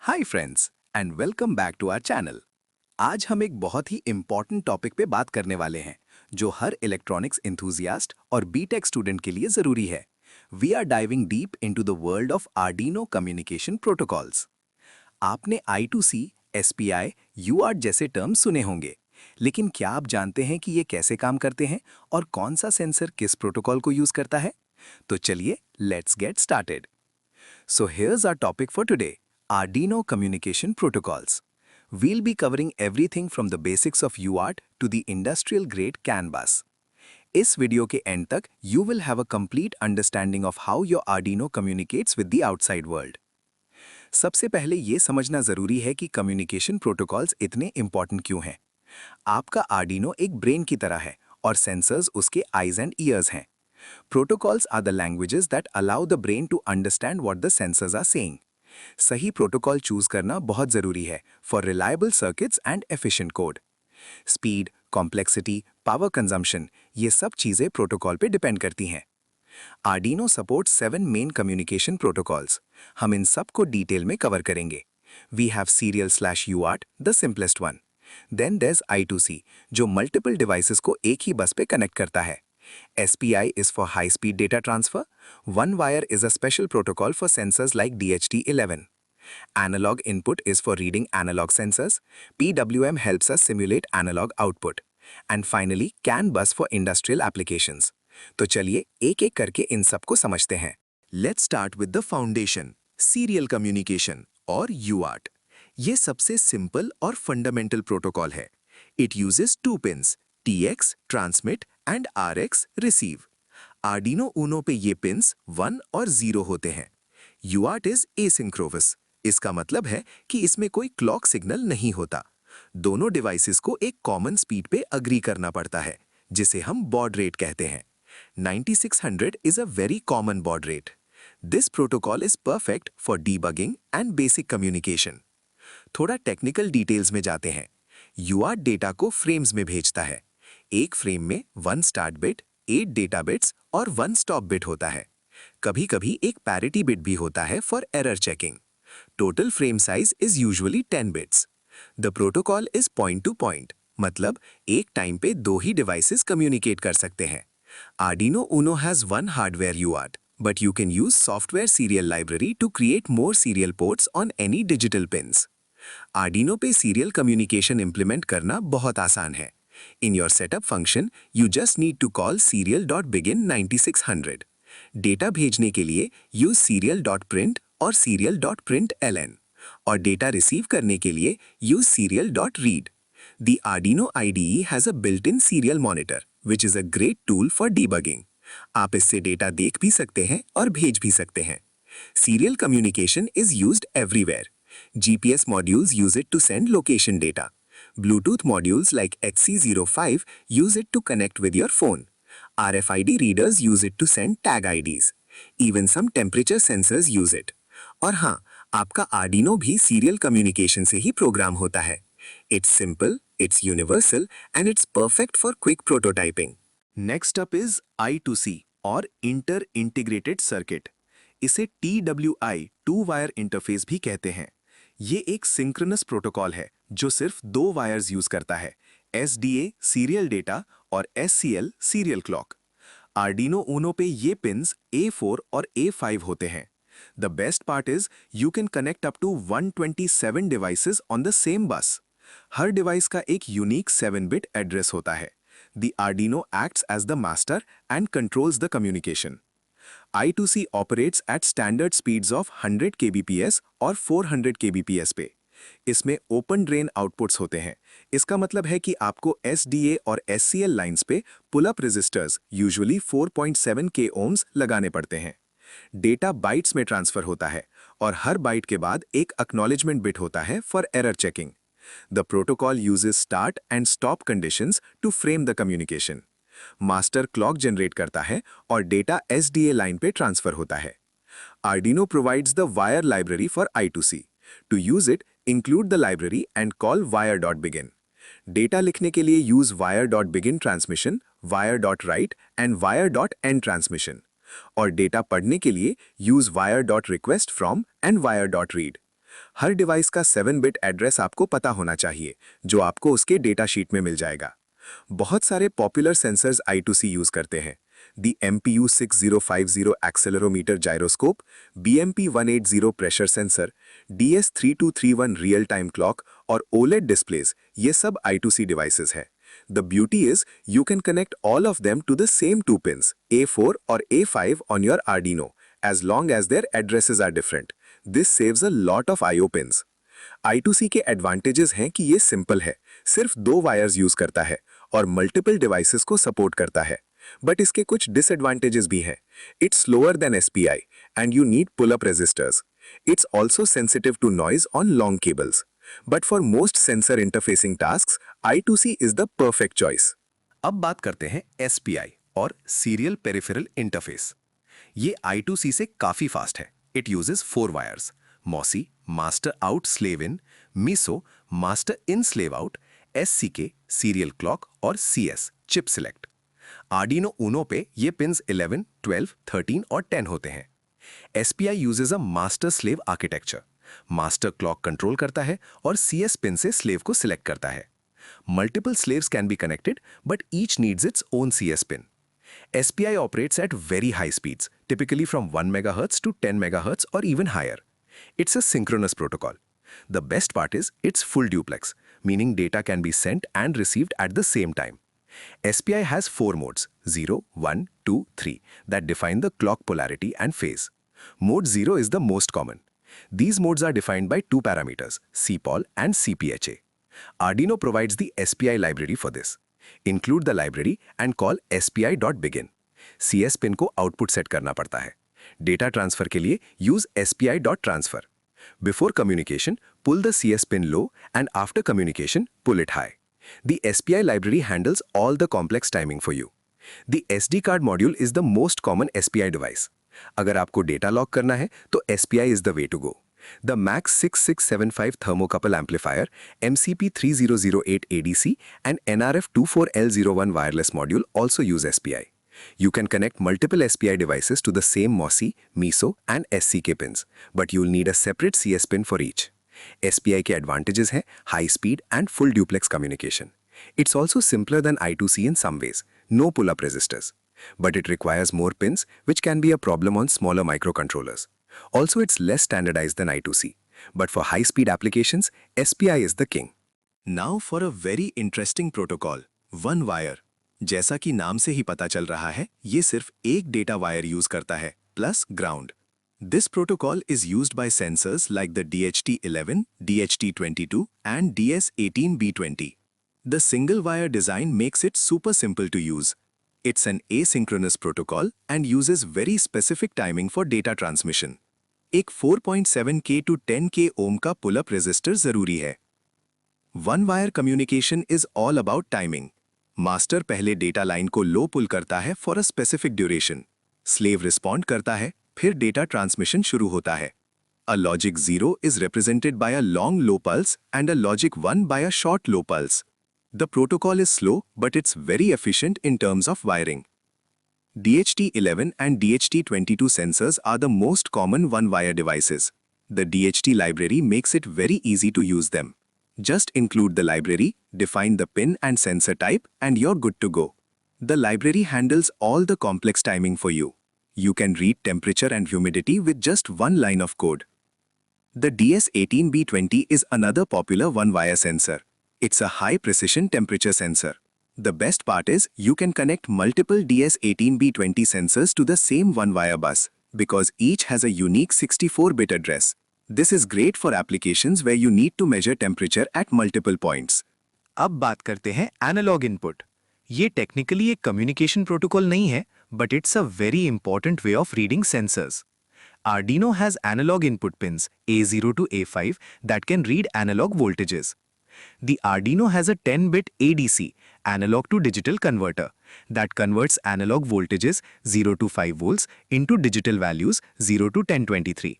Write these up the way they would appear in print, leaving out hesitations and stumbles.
Hi friends and welcome back to our channel. आज हम एक बहुत ही इम्पॉर्टेंट टॉपिक पे बात करने वाले हैं जो हर इलेक्ट्रॉनिक्स एंथुसियास्ट और बीटेक स्टूडेंट के लिए जरूरी है। We are diving deep into the world of Arduino communication protocols. आपने I2C, SPI, UART जैसे टर्म सुने होंगे, लेकिन क्या आप जानते हैं कि ये कैसे काम करते हैं और कौन सा सेंसर किस प्रोटोकॉल को यूज करता है? तो चलिए let's get started. So here's our topic for today, Arduino communication protocols. We'll be covering everything from the basics of UART to the industrial grade CAN bus. इस वीडियो के and तक you will have a complete understanding of how your Arduino communicates with the outside world. सबसे पहले ये समझना जरूरी है कि कम्युनिकेशन प्रोटोकॉल्स इतने इंपॉर्टेंट क्यों हैं। आपका Arduino एक ब्रेन की तरह है और सेंसर्स उसके आईज एंड ईयर्स हैं। Protocols are the languages that allow the brain to understand what the sensors are saying. सही प्रोटोकॉल चूज करना बहुत जरूरी है for reliable circuits and efficient code. Speed, complexity, power consumption, ये सब चीजें प्रोटोकॉल पे डिपेंड करती हैं। Arduino supports 7 main communication protocols. हम इन सब को डिटेल में कवर करेंगे। We have serial/UART, the simplest one. Then there's I2C, जो मल्टीपल डिवाइसेस को एक ही बस पे कनेक्ट करता है। SPI is for high-speed data transfer. One wire is a special protocol for sensors like DHT11. Analog input is for reading analog sensors. PWM helps us simulate analog output. And finally, CAN bus for industrial applications. तो चलिए एक एक करके इन सब को समझते हैं। Let's start with the foundation, serial communication और UART. ये सबसे सिंपल और फंडामेंटल प्रोटोकॉल है। It uses two pins, TX transmit and RX receive. Arduino Uno पे ये पिंस 1 और 0 होते हैं। UART is asynchronous. इसका मतलब है कि इसमें कोई क्लॉक सिग्नल नहीं होता। दोनों डिवाइसेस को एक कॉमन स्पीड पे अग्री करना पड़ता है, जिसे हम बॉड रेट कहते हैं। 9600 is a very common baud rate. This protocol is perfect for debugging and basic communication. थोड़ा टेक्निकल डिटेल्स में जाते हैं। UART डेटा को फ्रेम्स में भेजता है। एक फ्रेम में 1 स्टार्ट बिट, 8 डेटा बिट्स और 1 स्टॉप बिट होता है। कभी-कभी एक पैरिटी बिट भी होता है for error checking. Total frame size is usually 10 bits. The protocol is point two point, मतलब एक टाइम पे दो ही डिवाइसेस कम्युनिकेट कर सकते हैं। Arduino Uno has one hardware UART, but you can use software serial library to create more serial ports on any digital pins. Arduino पे serial communication implement करना बहुत आसान है। In your setup function, you just need to call serial.begin 9600. Data भेजने के लिए use serial.print और serial.println, और डेटा रिसीव करने के लिए use serial.read. The Arduino IDE has a built-in serial monitor, which is a great tool for debugging. आप इससे डेटा देख भी सकते हैं और भेज भी सकते हैं। Serial communication is used everywhere. GPS modules use it to send location data. Bluetooth modules like HC05 use it to connect with your phone. RFID readers use it to send tag IDs. Even some temperature sensors use it. और हाँ, आपका Arduino भी serial communication से ही programme होता है। It's simple, it's universal, and it's perfect for quick prototyping. Next up is I2C और Inter Integrated Circuit. इसे TWI, two wire interface भी कहते हैं। ये एक सिंक्रोनस प्रोटोकॉल है जो सिर्फ 2 वायर्स यूज करता है, SDA सीरियल डेटा और SCL serial clock. Arduino Uno पे ये पिन्स A4 और A5 होते हैं। The best part is you can connect up to 127 devices on the same bus. Her device का एक यूनिक 7-बिट एड्रेस होता है। The Arduino acts as the master and controls the communication. I2C operates at standard speeds of 100 kbps और 400 kbps पे। इसमें open drain outputs होते हैं। इसका मतलब है कि आपको SDA और SCL लाइंस पे pull up resistors usually 4.7 k ohms लगाने पड़ते हैं। डेटा बाइट्स में ट्रांसफर होता है और हर बाइट के बाद एक एक्नॉलेजमेंट बिट होता है for error checking. The protocol uses start and stop conditions to frame the communication. Master clock generate करता है और डेटा SDA लाइन पे ट्रांसफर होता है। Arduino provides the wire library for I2C. To use it, include the library and call wire.begin. Data लिखने के लिए use wire.begin transmission, wire.write and wire.end transmission. और डेटा पढ़ने के लिए use wire.request from and wire.read. Her device का 7 bit address आपको पता होना चाहिए, जो आपको उसके डेटा शीट में मिल जाएगा। बहुत सारे पॉपुलर सेंसर्स I2C यूज करते हैं। दी MPU6050 accelerometer gyroscope, BMP180 pressure sensor, DS3231 real time clock और OLED डिस्प्लेज, ये सब I2C डिवाइसेस है। The beauty is you can connect all of them to the same two pins, A4 or A5 on your Arduino, as long as their addresses are different. This saves a lot of I/O pins. I2C के advantages हैं कि ये simple है, सिर्फ 2 wires use करता है और multiple devices को सपोर्ट करता है। बट इसके कुछ डिसएडवांटेजेस भी हैं। It's slower than SPI and you need pull up resistors. It's also sensitive to noise on long cables. But for most sensor interfacing tasks, I2C is the perfect choice. अब बात करते हैं SPI और serial peripheral interface. ये I2C से काफी fast है। It uses 4 wires, MOSI master out slave in, MISO master in slave out, SCK serial clock और CS chip select. Arduino Uno पे ये पिन्स 11, 12, 13 और 10 होते हैं। SPI uses a master slave architecture, master clock control करता है और CS pin से स्लेव को सिलेक्ट करता है। Multiple slaves can be connected but each needs its own CS pin. SPI operates at very high speeds, typically from 1 MHz to 10 MHz or even higher. It's a synchronous protocol. The best part is it's full duplex, meaning data can be sent and received at the same time. SPI has 4 modes, 0, 1, 2, 3, that define the clock polarity and phase. Mode 0 is the most common. These modes are defined by 2 parameters, CPOL and CPHA. Arduino provides the SPI library for this. Include the library and call spi.begin. CS pin को output set करना पड़ता है। Data transfer के लिए use spi.transfer. Before communication, pull the CS pin low and after communication, pull it high. The SPI library handles all the complex timing for you. The SD card module is the most common SPI device. अगर आपको data lock करना है तो SPI is the way to go. The MAX 6675 thermocouple amplifier, MCP3008 ADC, and NRF24L01 wireless module also use SPI. You can connect multiple SPI devices to the same MOSI, MISO, and SCK pins, but you'll need a separate CS pin for each. SPI के advantages हैं high speed and full duplex communication. It's also simpler than I2C in some ways, no pull-up resistors. But it requires more pins, which can be a problem on smaller microcontrollers. Also, it's less standardized than I2C. But for high-speed applications, SPI is the king. Now for a very interesting protocol, one wire. जैसा कि नाम से ही पता चल रहा है, ये सिर्फ एक डेटा वायर यूज करता है, plus ground. This protocol is used by sensors like the DHT11, DHT22, and DS18B20. The single wire design makes it super simple to use. It's an asynchronous protocol and uses very specific timing for data transmission. एक 4.7K to 10K ohm का pull-up resistor जरूरी है। One wire communication is all about timing. Master पहले data line को low pull करता है for a specific duration. Slave respond करता है, फिर data transmission शुरू होता है। A logic 0 is represented by a long low pulse and a logic 1 by a short low pulse. The protocol is slow, but it's very efficient in terms of wiring. DHT11 and DHT22 sensors are the most common one-wire devices. The DHT library makes it very easy to use them. Just include the library, define the pin and sensor type, and you're good to go. The library handles all the complex timing for you. You can read temperature and humidity with just one line of code. The DS18B20 is another popular one-wire sensor. It's a high-precision temperature sensor. The best part is you can connect multiple DS18B20 sensors to the same one-wire bus because each has a unique 64-bit address. This is great for applications where you need to measure temperature at multiple points. अब बात करते हैं analogue input. ये technically एक communication protocol नहीं है, but it's a very important way of reading sensors. Arduino has analog input pins A0 to A5 that can read analog voltages. The Arduino has a 10-bit ADC, analog to digital converter, that converts analog voltages 0 to 5 volts into digital values 0 to 1023.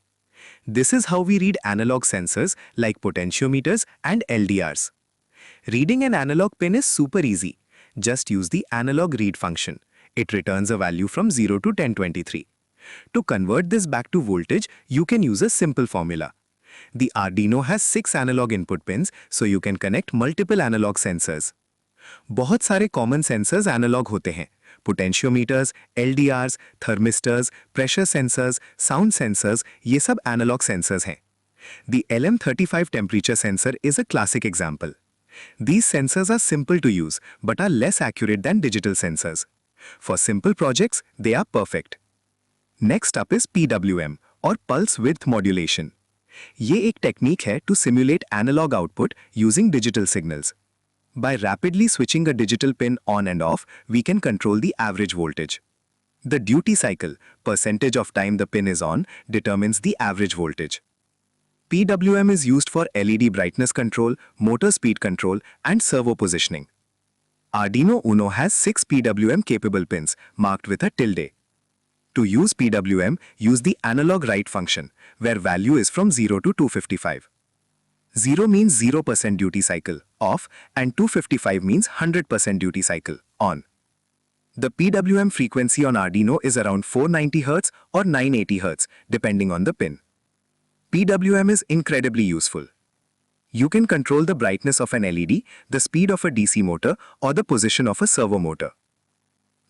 This is how we read analog sensors like potentiometers and LDRs. Reading an analog pin is super easy. Just use the analog read function. It returns a value from 0 to 1023. To convert this back to voltage, you can use a simple formula. The Arduino has 6 analog input pins, so you can connect multiple analog sensors. बहुत सारे common sensors analogue होते हैं. पोटेंशियोमीटर्स, LDRs, thermistors, pressure sensors, sound sensors, ये सब analogue sensors हैं. The LM35 temperature sensor is a classic example. These sensors are simple to use but are less accurate than digital sensors. For simple projects, they are perfect. Next up is PWM or pulse width modulation. ये एक technique है to simulate analog output using digital signals. By rapidly switching a digital pin on and off, we can control the average voltage. The duty cycle, percentage of time the pin is on, determines the average voltage. PWM is used for LED brightness control, motor speed control, and servo positioning. Arduino Uno has 6 PWM capable pins, marked with a tilde. To use PWM, use the analog write function, where value is from 0 to 255. 0 means 0% duty cycle, off, and 255 means 100% duty cycle, on. The PWM frequency on Arduino is around 490 Hz or 980 Hz, depending on the pin. PWM is incredibly useful. You can control the brightness of an LED, the speed of a DC motor, or the position of a servo motor.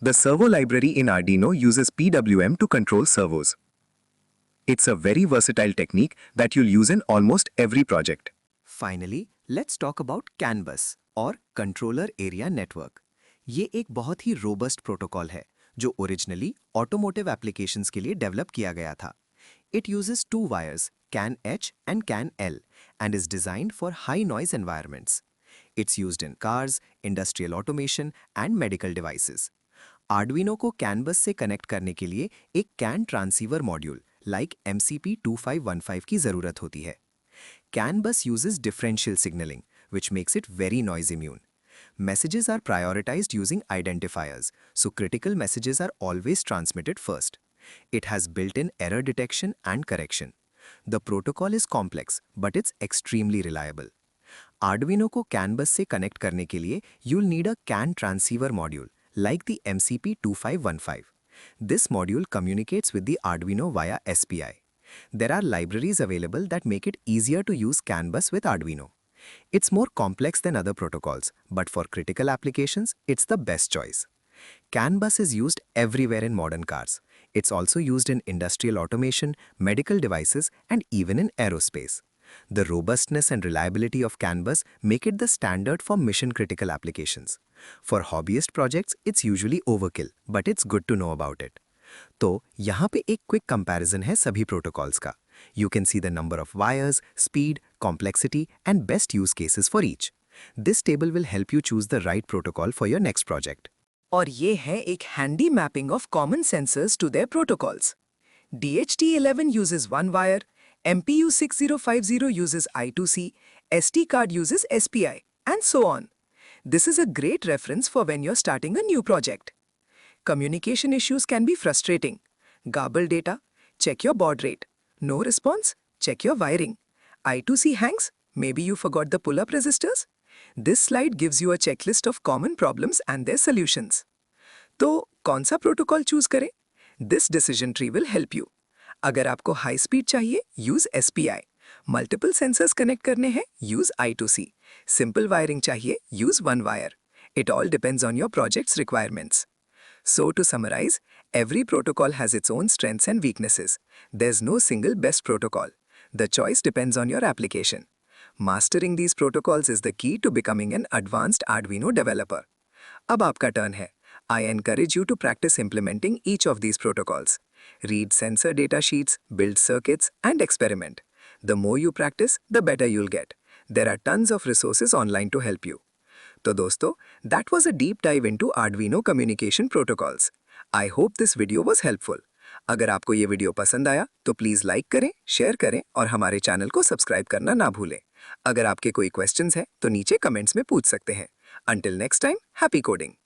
The servo library in Arduino uses PWM to control servos. It's a very versatile technique that you'll use in almost every project. Finally, let's talk about CAN bus और controller area network. ये एक बहुत ही robust protocol है जो originally automotive applications के लिए develop किया गया था. It uses two wires, CAN H and CAN L, and is designed for high noise environments. It's used in cars, industrial automation, and medical devices. Arduino को CAN bus से connect करने के लिए एक CAN transceiver module like MCP2515 की ज़रूरत होती है. CAN bus uses differential signaling, which makes it very noise immune. Messages are prioritized using identifiers, so critical messages are always transmitted first. It has built-in error detection and correction. The protocol is complex, but it's extremely reliable. Arduino को CAN bus से connect करने के लिए you'll need a CAN transceiver module, like the MCP2515. This module communicates with the Arduino via SPI. There are libraries available that make it easier to use CAN bus with Arduino. It's more complex than other protocols, but for critical applications, it's the best choice. CAN bus is used everywhere in modern cars. It's also used in industrial automation, medical devices, and even in aerospace. The robustness and reliability of CAN bus make it the standard for mission-critical applications. For hobbyist projects, it's usually overkill, but it's good to know about it. तो यहाँ पे एक quick comparison है सभी protocols का. You can see the number of wires, speed, complexity, and best use cases for each. This table will help you choose the right protocol for your next project. और ये है एक handy mapping of common sensors to their protocols. DHT11 uses one wire, MPU 6050 uses I2C, SD card uses SPI, and so on. This is a great reference for when you're starting a new project. Communication issues can be frustrating. Garbled data? Check your baud rate. No response? Check your wiring. I2C hangs? Maybe you forgot the pull-up resistors? This slide gives you a checklist of common problems and their solutions. तो कौन सा protocol choose करें? This decision tree will help you. अगर आपको high speed चाहिए, use SPI. Multiple sensors connect करने हैं, use I2C. Simple wiring चाहिए, use one wire. It all depends on your project's requirements. So to summarize, every protocol has its own strengths and weaknesses. There's no single best protocol. The choice depends on your application. Mastering these protocols is the key to becoming an advanced Arduino developer. अब आपका turn है. I encourage you to practice implementing each of these protocols. Read sensor data sheets, build circuits, and experiment. The more you practice, the better you'll get. There are tons of resources online to help you. तो दोस्तों, that was a deep dive into Arduino communication protocols. I hope this video was helpful. अगर आपको ये video पसंद आया तो please like करें, share करें और हमारे चैनल को सब्सक्राइब करना ना भूलें. अगर आपके कोई क्वेश्चंस हैं तो नीचे कमेंट्स में पूछ सकते हैं. Until next time, happy coding!